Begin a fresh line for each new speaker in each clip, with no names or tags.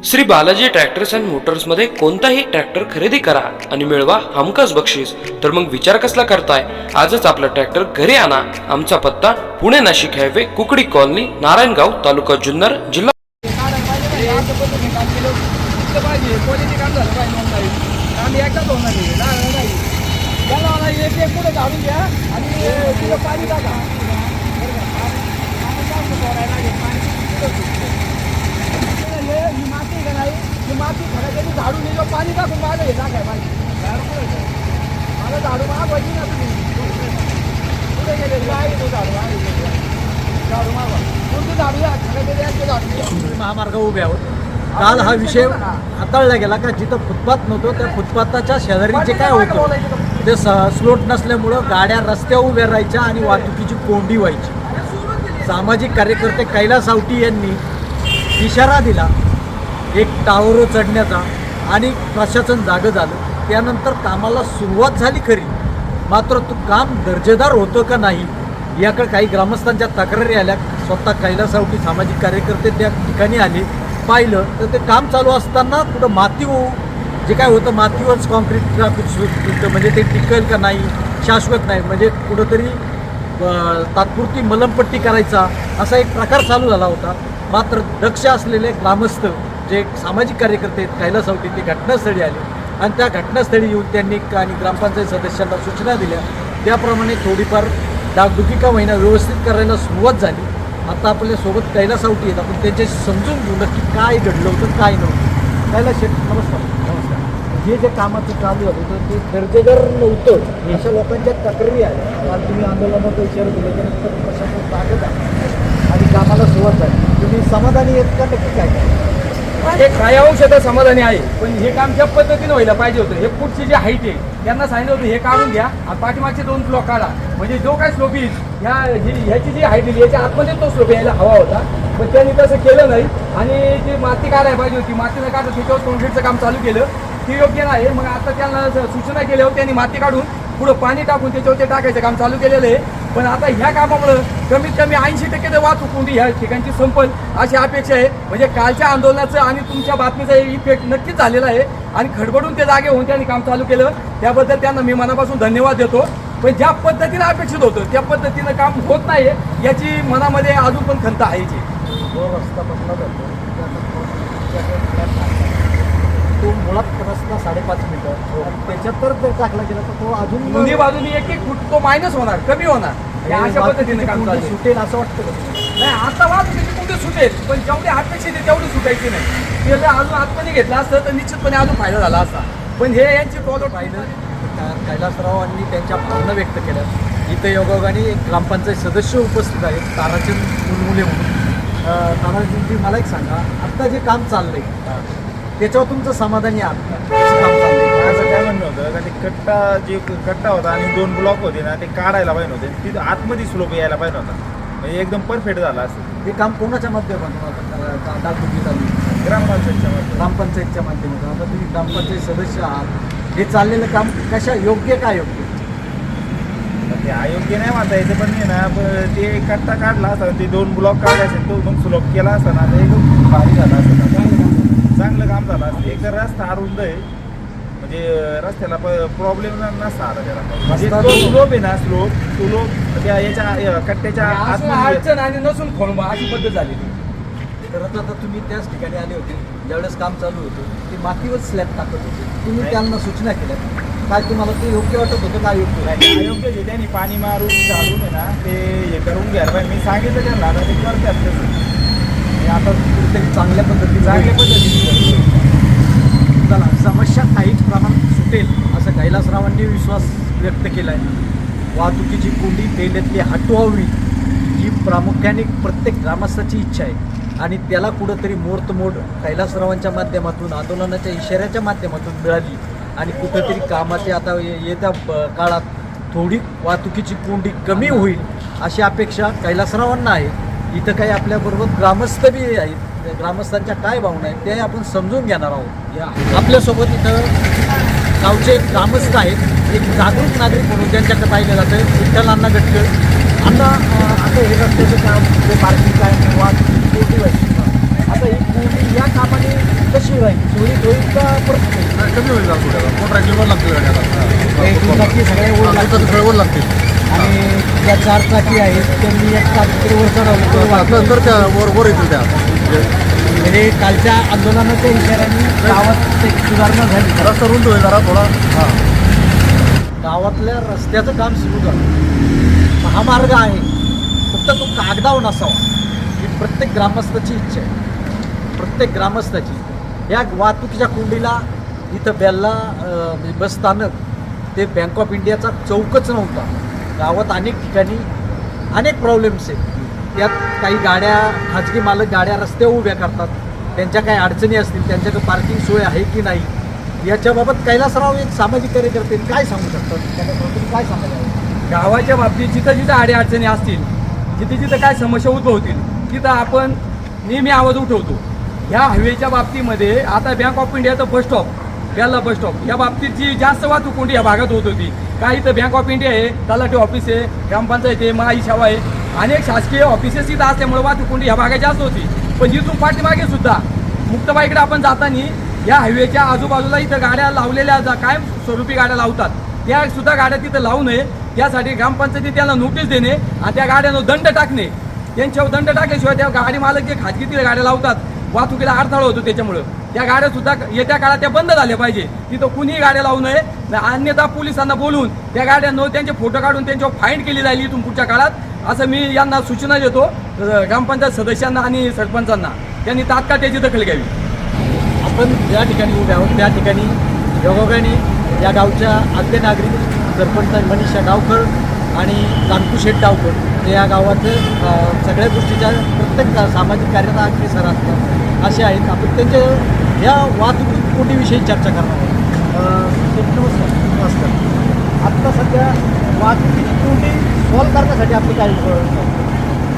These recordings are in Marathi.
श्री बालाजी ट्रॅक्टर्स अँड मोटर्समध्ये कोणताही ट्रॅक्टर खरेदी करा आणि मिळवा हमखास बक्षीस. तर मग विचार कसला करताय? आजच आपला ट्रॅक्टर घरी आणा. आमचा पत्ता पुणे नाशिक हायवे, कुकडी कॉलनी, नारायणगाव, तालुका जुन्नर, जिल्हा.
माती खडाच्याने झाडू नाही, पाणी टाकून माझं हे टाकाय पाहिजे. मला झाडू मागवायची ना तुम्ही. कुठे गेले तो झाडू झाडू मागवा. कोणतं झाडू या खडाच्या झाडू.
महामार्ग उभे आहोत. काल हा विषय हाताळला गेला का जिथं फुटपाथ नव्हतो त्या फुटपाथाच्या शेजारी जे काय होतं ते स्लोट नसल्यामुळं गाड्या रस्त्यावर उभ्या राहायच्या आणि वाहतुकीची कोंडी व्हायची. सामाजिक कार्यकर्ते कैलास आवटी यांनी इशारा दिला एक टावरवर चढण्याचा आणि प्रशासन जागं झालं. त्यानंतर कामाला सुरुवात झाली खरी, मात्र तो काम दर्जेदार होतं का नाही याकडे काही ग्रामस्थांच्या तक्रारी आल्या. स्वतः कैलास आवटी सामाजिक कार्यकर्ते त्या ठिकाणी आले, पाहिलं तर ते काम चालू असताना कुठं माती जे काय होतं मातीवरच कॉन्क्रीट म्हणजे ते टिकेल का नाही, शाश्वत नाही, म्हणजे कुठंतरी तात्पुरती मलमपट्टी करायचा असा एक प्रकार चालू झाला होता. मात्र दक्ष असलेले ग्रामस्थ जे सामाजिक कार्यकर्ते आहेत कैलास आवटी ते घटनास्थळी आले आणि त्या घटनास्थळी येऊन त्यांनी आणि ग्रामपंचायत सदस्यांना सूचना दिल्या. त्याप्रमाणे थोडीफार डागडुगी का महिना व्यवस्थित करायला सुरुवात झाली. आता आपल्यासोबत कैलास आवटी आहेत, आपण त्यांच्याशी समजून घेऊ नक्की काय घडलं होतं काय नव्हतं. कैलास शेठ नमस्कार. नमस्कार. हे जे कामाचं चालू झालं होतं ते दर्जेदार नव्हतं अशा लोकांच्या तक्रारी आल्या. काल तुम्ही आंदोलनाचा इशारा दिला त्यानंतर प्रशासन ताकद आहे आणि कामाला सुरुवात झाली. तुम्ही समाधानी आहेत का नक्की काय काय?
हे काही अंशात समाधानी आहे, पण हे काम ज्या पद्धतीने व्हायला पाहिजे होतं. हे पुढची जी हाईट आहे त्यांना सांगितलं होतं हे काढून घ्या आणि पाठीमागचे 2 फ्लो काढा, म्हणजे जो काय स्लोप येईल ह्याची जी हाईट येईल याच्या आतमध्ये तो स्लोप यायला हवा होता. पण त्यांनी तसं केलं नाही आणि जी माती काढायला पाहिजे होती मातीनं काढत त्याच्यावर कॉन्क्रीटचं काम चालू केलं ते योग्य नाही. मग आता त्यांना सूचना केल्यावर त्यांनी माती काढून पुढं पाणी टाकून त्याच्यावर ते टाकायचं काम चालू केलेलं आहे. पण आता ह्या कामामुळं कमीत कमी 80% तर वाहतूक कोंडी ह्या ठिकाणची संपल अशी अपेक्षा आहे. म्हणजे कालच्या आंदोलनाचं आणि तुमच्या बातमीचा इफेक्ट नक्कीच झालेला आहे आणि खडबडून ते जागे होऊन त्यांनी काम चालू केलं, त्याबद्दल त्यांना मी मनापासून धन्यवाद देतो. पण ज्या पद्धतीनं अपेक्षित होतं त्या पद्धतीनं काम होत नाही याची मनामध्ये अजून पण खंत आहे.
जो रस्ता बसला जातो तो मुळात रस्ता 5.5 मीटर आणि त्याच्यात जर टाकला गेला तर तो अजून
दोन्ही बाजूनी 1-1 फूट तो मायनस होणार, कमी होणार. अशा पद्धतीने काम चालू
सुटेल असं वाटतं.
नाही आता वाहतुकीची कुठे सुटेल, पण जेवढी अपेक्षित आहे तेवढी सुटायची नाही. ते जर अजून आतमध्ये घेतलं असतं तर निश्चितपणे अजून फायदा झाला असता. पण हे यांची फॉलो
पाहिलं कैलासरावांनी त्यांच्या भावना व्यक्त केल्या. इथं योगायोगाने एक ग्रामपंचायत सदस्य उपस्थित आहेत, ताराचंद मुलमुले म्हणून. ताराचंदजी मला एक सांगा, आत्ता जे काम चाललंय त्याच्यावर तुमचं समाधानी आहात का? कसं काम चाललंय?
असं काय म्हणणं होतं का ते कट्टा होता आणि 2 ब्लॉक होते ना ते काढायला पाहिजे होते, तिथं आतमध्ये स्लोप यायला पाहिजे होता, म्हणजे एकदम परफेक्ट झाला असं.
हे काम कोणाच्या माध्यमातून डागडुगी चालू? ग्रामपंचायतच्या माध्यमातून. आता तुम्ही ग्रामपंचायत सदस्य आहात, हे चाललेलं काम कशा योग्य काय योग्य?
ते अयोग्य नाही म्हणता यायचं, पण नाही ना ते कट्टा काढला असता, ते 2 ब्लॉक काढले असेल तो मग स्लोप केला असता ना तर एकदम भारी झाला असतं, चांगलं काम झालं असतं. एक तर रस्ता अरुंद आहे, म्हणजे रस्त्याला प्रॉब्लेम नसता आला त्याला. म्हणजे तो स्लोप आहे ना स्लोप त्या याच्या कट्ट्याच्या
अडचण आणि नसून खोळंबा अशी पद्धत झाली.
तर आता तुम्ही त्याच ठिकाणी आले होते ज्यावेळेस काम चालू होतं, ते मातीवर स्लॅब टाकत होते, तुम्ही त्यांना सूचना केल्या काय? तुम्हाला ते योग्य वाटत होतं काय योग्य?
अयोग्य जे त्यांनी पाणी मारून झाडून आहे ना ते हे करून घ्यायला पाहिजे. मी सांगितलं त्यांना आता ते करतात तसं.
आता कुठेतरी चांगल्या पद्धतीने चला समस्या काही प्रमाणात सुटेल असं कैलासरावांनी विश्वास व्यक्त केला आहे. वाहतुकीची कोंडी पहिल्यातली हटवावी ही प्रामुख्याने प्रत्येक ग्रामस्थाची इच्छा आहे आणि त्याला कुठंतरी मोडतमोड कैलासरावांच्या माध्यमातून आंदोलनाच्या इशाऱ्याच्या माध्यमातून मिळाली आणि कुठंतरी कामाचे आता येत्या काळात थोडी वाहतुकीची कोंडी कमी होईल अशी अपेक्षा कैलासरावांना आहे. इथं काही आपल्याबरोबर ग्रामस्थ बी आहेत, ग्रामस्थांच्या काय भावना आहेत ते आपण समजून घेणार आहोत. आपल्यासोबत इथं गावचे ग्रामस्थ आहेत, एक जागरूक नागरिक म्हणून त्यांच्याकडे पाहिलं जातं. विठ्ठल अण्णा गटकर आता हे रस्त्याचं काम जे पार्किंग काय वाहतुकीची कोंडी व्हायची आता ही कोंडी या कामाने कशी राहील चोरी होईल का परत होईल?
कमी होईल ना थोड्या मोटर वर लागतील गाड्या
हे दुचाकी सगळे वर लागतील.
सगळे वर लागतील
आणि ज्या 4 चाकी आहेत त्यांनी एक चाकी वर चढवलं
तर त्या वर येतील त्या
म्हणजे कालच्या आंदोलनाच्या इशाऱ्याने गावात एक सुधारणा झाली.
रस्ता रुंद होईल जरा थोडा
गावातल्या रस्त्याचं काम सुरू झालं. महामार्ग आहे, फक्त तो कागदावर नसावा ही प्रत्येक ग्रामस्थाची इच्छा आहे. प्रत्येक ग्रामस्थाची या वाहतुकीच्या कोंडीला इथं बेल्ला म्हणजे बस स्थानक ते बँक ऑफ इंडियाचा चौकच नव्हता. गावात अनेक ठिकाणी अनेक प्रॉब्लेम्स आहेत. त्यात काही गाड्या खाजगी मालक गाड्या रस्त्यावर उभ्या करतात, त्यांच्या काही अडचणी असतील, त्यांच्याकडे पार्किंग सोय आहे की नाही याच्याबाबत कैलासराव एक सामाजिक कार्यकर्ते काय सांगू शकतात? त्याच्याबद्दल काय सांगायला?
गावाच्या बाबतीत जिथं जिथं अडचणी असतील, जिथे जिथं काय समस्या उद्भवतील तिथं आपण नेहमी आवाज उठवतो. ह्या हायवेच्या बाबतीमध्ये आता बँक ऑफ इंडियाचं बस स्टॉप, बेल्ला बस स्टॉप या बाबतीत जी जास्त वाहतूक कोंडी या भागात होत होती. काही तर बँक ऑफ इंडिया आहे, तलाठी ऑफिस आहे, ग्रामपंचायत आहे, महाई सेवा आहे, अनेक शासकीय ऑफिसेस इथं असल्यामुळे वाहतूक कोंडी ह्या भागात जास्त होती. पण जिथून पाठीमागे सुद्धा मुक्ताबाईकडे आपण जाताना या हायवेच्या आजूबाजूला इथं गाड्या लावलेल्या कायम स्वरूपी गाड्या लावतात, त्या सुद्धा गाड्या तिथं लावू नये यासाठी ग्रामपंचायती त्याला नोटीस देणे आणि त्या गाड्यांना दंड टाकणे. त्यांच्यावर दंड टाकल्याशिवाय त्या गाडी मालक जे खाजगी तिथे गाड्या लावतात वाहतुकीला अडथळा होतो, त्याच्यामुळं त्या गाड्या सुद्धा येत्या काळात त्या बंद झाल्या पाहिजे. तिथं कुणीही गाड्या लावू नये. अन्यथा पोलिसांना बोलून त्या गाड्यांना त्यांचे फोटो काढून त्यांच्यावर फाईन केली जाईल इथून पुढच्या काळात, असं मी यांना सूचना देतो. ग्रामपंचायत सदस्यांना आणि सरपंचांना त्यांनी तात्काळ त्याची दखल घ्यावी.
आपण ज्या ठिकाणी उभे आहोत त्या ठिकाणी योगायोगाने या गावच्या आद्य नागरिक सरपंच मनीषा गावकर आणि कांतू शेठ गावकर या गावाचं सगळ्या गोष्टीच्या प्रत्येक सामाजिक कार्यात अग्रेसर असतात असे आहेत. आपण त्यांच्या या वाहतूक कोंडीविषयी चर्चा करणार आहोत. नमस्कार. आत्ता सध्या वाहतुकीची कोंडी सॉल्व करण्यासाठी आपली काय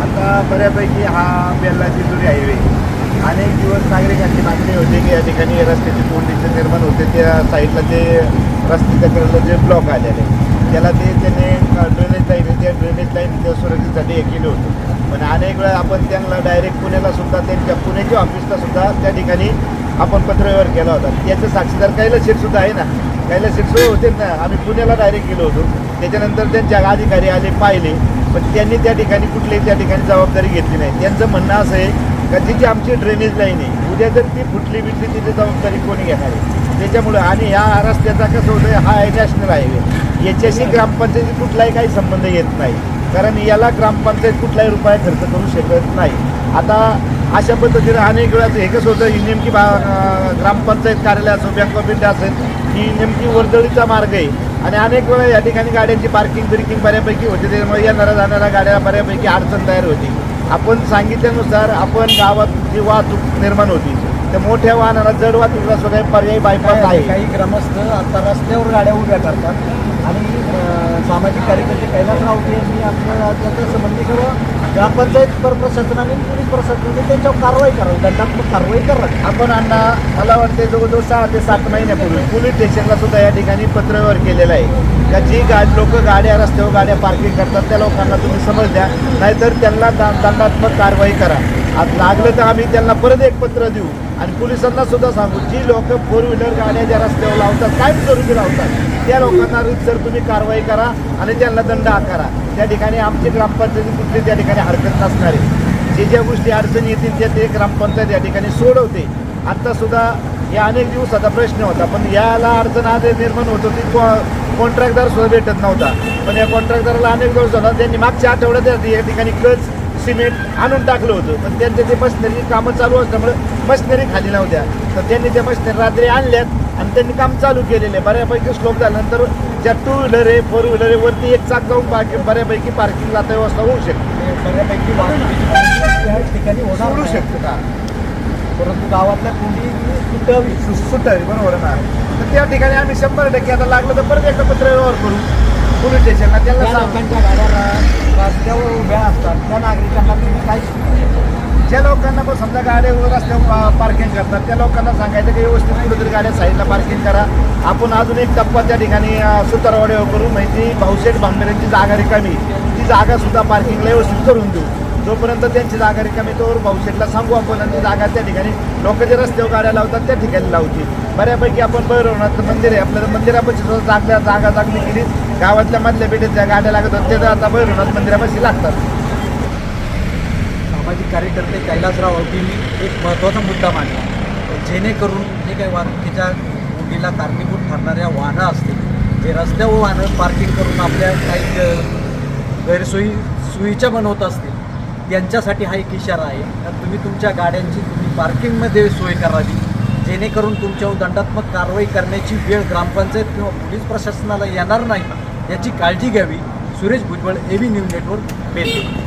आता बऱ्यापैकी हा बेल्ला जिंजुरी हायवे अनेक दिवस नागरिकांची मागणी होती की या ठिकाणी रस्त्याची कोंडीचे निर्माण होते. त्या साईडला ते रस्त्याच्या कडेला जे ब्लॉक आलेले त्याला ते त्याने ड्रेनेज लाईन त्या ड्रेनेज लाईन त्या सुरक्षेसाठी हे केलं होतं. पण अनेक वेळा आपण त्यांना डायरेक्ट पुण्याला सुद्धा त्यांच्या पुण्याच्या ऑफिसला सुद्धा त्या ठिकाणी आपण पत्रव्यवहार केला होता. त्याचं साक्षीदार कैलास शेठसुद्धा आहे ना, कैलास शेठ होते ना, आम्ही पुण्याला डायरेक्ट गेलो होतो. त्याच्यानंतर त्यांच्या अधिकारी आले पाहिले, पण त्यांनी त्या ठिकाणी कुठलीही त्या ठिकाणी जबाबदारी घेतली नाही. त्यांचं म्हणणं असं आहे का जी आमची ड्रेनेज लाईन आहे उद्या जर ती फुटली बिटली तिथे जबाबदारी कोणी घेणार आहे. त्याच्यामुळे आणि ह्या रस्त्याचा कसं होतं, हा आहे नॅशनल हायवे, याच्याशी ग्रामपंचायती कुठलाही काही संबंध येत नाही, कारण याला ग्रामपंचायत कुठलाही रुपया खर्च करू शकत नाही. आता अशा पद्धतीने अनेक वेळा हे कसं होतं, ही नेमकी ग्रामपंचायत कार्यालय असो, बँक ऑफ इंडिया असेल, ही नेमकी वर्दळीचा मार्ग आहे आणि अनेक वेळा या ठिकाणी गाड्यांची पार्किंग बिर्किंग बऱ्यापैकी होते. त्याच्यामुळे येणाऱ्या जाणाऱ्या गाड्या बऱ्यापैकी अडचण तयार होती. आपण सांगितल्यानुसार आपण गावात जी वाहतूक निर्माण होती त्या मोठ्या वाहनाला जड वाहतुकीला सुद्धा पर्यायी बायपास आहे.
काही ग्रामस्थ आता रस्त्यावर गाड्या उभ्या करतात आणि सामाजिक कार्यकर्ते कैलास रावते यांनी आपल्या त्याचं संबंधी करून ग्रामपंचायत प्रशासनाने पोलीस प्रशासनाने त्यांच्यावर कारवाई करावी, दंडात्मक कारवाई करावी.
आपण अण्णा मला वाटते जवळजवळ 6 ते 7 महिन्यापूर्वी पोलीस स्टेशनला सुद्धा या ठिकाणी पत्रव्यवहार केलेला आहे का जी लोक गाड्या रस्त्यावर गाड्या पार्किंग करतात त्या लोकांना तुम्ही समज द्या, नाहीतर त्यांना दंडात्मक कारवाई करा. आज लागलं तर आम्ही त्यांना परत एक पत्र देऊ आणि पोलिसांना सुद्धा सांगू, जी लोक 4 व्हीलर गाड्या ज्या रस्त्यावर लावतात, कायमस्वरूपी लावतात, त्या लोकांना जर तुम्ही कारवाई करा आणि त्यांना दंड आकारा. त्या ठिकाणी आमची ग्रामपंचायती कुठली त्या ठिकाणी हरकत नसणार आहे. जे ज्या गोष्टी अडचणी येतील त्या ते ग्रामपंचायत या ठिकाणी सोडवते. आत्तासुद्धा या अनेक दिवसाचा प्रश्न होता, पण याला अडचण आज निर्माण होत होती. कॉन्ट्रॅक्टदार सुद्धा भेटत नव्हता, पण या कॉन्ट्रॅक्टदाराला अनेक दिवस होता. त्यांनी मागच्या आठवड्यात या ठिकाणी कच सिमेंट आणून टाकलं होतं, पण त्यांच्या ते मशिनरी कामं चालू असल्यामुळे मशिनरी खाली नव्हत्या. तर त्यांनी त्या मशिनरी रात्री आणल्यात आणि त्यांनी काम चालू केलेलं आहे. बऱ्यापैकी स्लोप झाल्यानंतर ज्या 2 व्हीलर आहे 4 व्हीलर आहे वरती एक चाक जाऊन बऱ्यापैकी पार्किंगला आता व्यवस्था होऊ शकते.
बऱ्यापैकी वाहतुकीची या ठिकाणी होणार
सोडू
नाही.
शकतं का,
परंतु गावातल्या कोंडी सुटावी.
सुटावी बरोबर ना. तर त्या ठिकाणी आम्ही 100% आता लागलं तर परत एकदा पत्र व्यवहार करू पोलीस स्टेशनला. त्यांना
ज्या लोकांच्या गाड्या रस्त्यावर उभ्या असतात त्या नागरिकांना तुम्ही काय
ज्या लोकांना पण समजा गाड्या रस्त्यावर पार्किंग करतात त्या लोकांना सांगायचं की व्यवस्थित कुठेतरी गाड्या साईडला पार्किंग करा. आपण अजून एक टप्पा त्या ठिकाणी सुतारवाडीवर करू, माहिती भाऊशेठ भांबरेंची जागा रिकामी, ती जागा सुद्धा पार्किंगला व्यवस्थित करून देऊ. जोपर्यंत त्यांची जागा रिकामी तोवर भाऊशेठला सांगू आपण आणि ती जागा त्या ठिकाणी लोक जे रस्त्यावर गाड्या लावतात त्या ठिकाणी लावतील. बऱ्यापैकी आपण भैरवनाथचं मंदिर आहे आपल्याला मंदिरापाशी जागा चांगली केली. गावातल्या मधल्या पेठेत ज्या गाड्या लागत होत्या त्या आता भैरवनाथ मंदिरापाशी लागतात.
सामाजिक कार्यकर्ते कैलासराव अवटींनी एक महत्त्वाचा मुद्दा मांडला, जेणेकरून जे काही वाहतुकीच्या कोंडीला कारणीभूत ठरणाऱ्या वाहनं असतील, जे रस्त्यावर वाहनं पार्किंग करून आपल्या काही गैरसोयीच्या बनवत असतील, त्यांच्यासाठी हा एक इशारा आहे. तर तुम्ही तुमच्या गाड्यांची पार्किंगमध्ये सोय करावी, जेणेकरून तुमच्यावर दंडात्मक कारवाई करण्याची वेळ ग्रामपंचायत किंवा पोलीस प्रशासनाला येणार नाही याची काळजी घ्यावी. Suresh Bhujbal, AB news network, Belgaum.